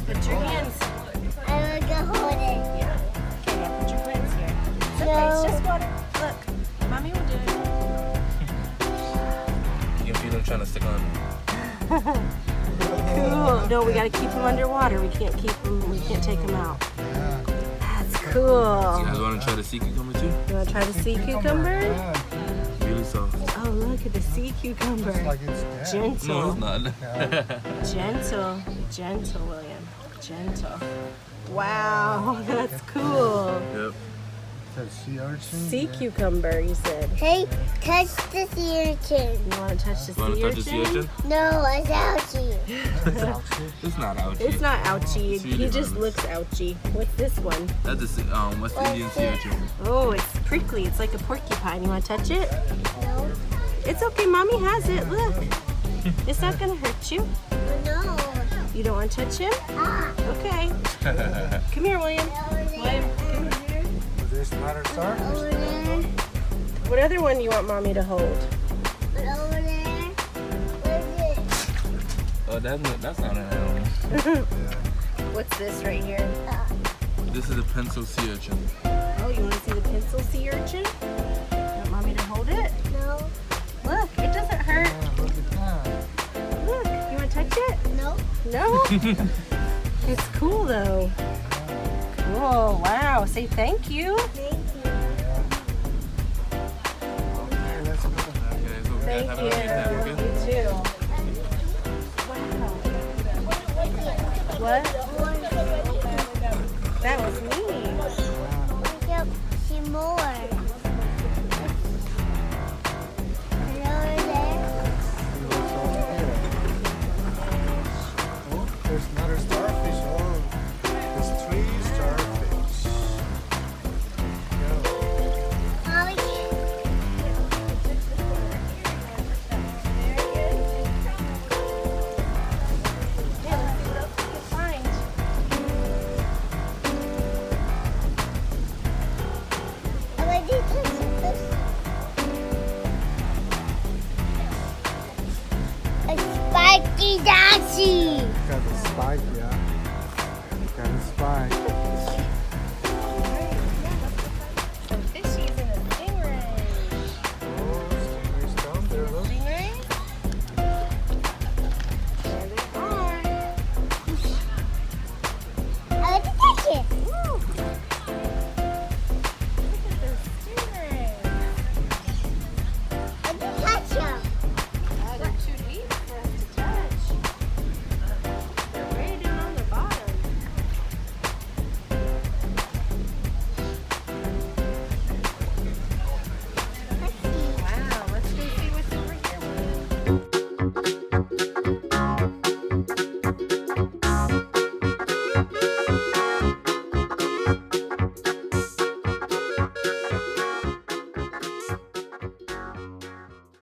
Put your hands. I will go hold it. Yeah. Okay, now put your hands here. It's okay, No. it's just water. Look, mommy will do it. You can feel them trying to stick on. Cool. No, we gotta keep them underwater. We can't keep them. We can't take them out. That's You cool. guys want to try the sea cucumber too? You wanna try the sea cucumber? Yeah. Really soft. Oh, look at the sea cucumber. Looks like it's dead. Gentle. No, it's not. Gentle. Gentle, William. Gentle. Wow, that's cool. Yep. That sea urchin. Sea cucumber, you said. Hey, touch the sea urchin. You want to touch the Want sea to touch the sea urchin? urchin? No, it's ouchie. That's ouchie. It's not ouchie. It's not ouchie. It's He really just harmless. looks ouchie. What's this one? That's the West Indian sea urchin. Oh, it's prickly. It's like a porcupine. You want to touch it? No, It's okay. Mommy has it. Look. It's not going to hurt you. no. You don't want to touch him? Ah, Okay. Come here, William. William, come here. Is this not a star? over there, What other one do you want Mommy to hold? but over there. What is it? Oh, that's not an animal. What's this right here? This is a pencil sea urchin. Oh, you want to see the pencil sea urchin? You want Mommy to hold it? No, Look, it doesn't hurt. Yeah, look at that. Look, you want to touch it? no. No? It's cool though. Cool, wow. Say thank you. Thank you. Okay, let's go. Okay, so we Thank guys have you. a nice time, okay? You too. Wow. What? That was neat. Yep, see more. And over there. See what's over here. Oh, there's another starfish. Oh, there's 3 starfish. Go. Mommy, I want to touch this. A spiky daisy. Got the spike, yeah. Got the spike. Some fishies and a stingray. Oh, stingrays down there, look. Stingray? There they are. I want to touch it. Woo. Look at those stingrays. I want to touch them. Oh, they're too deep for us to touch. They're way down on the bottom. Let's see. Wow, let's go see what's over here.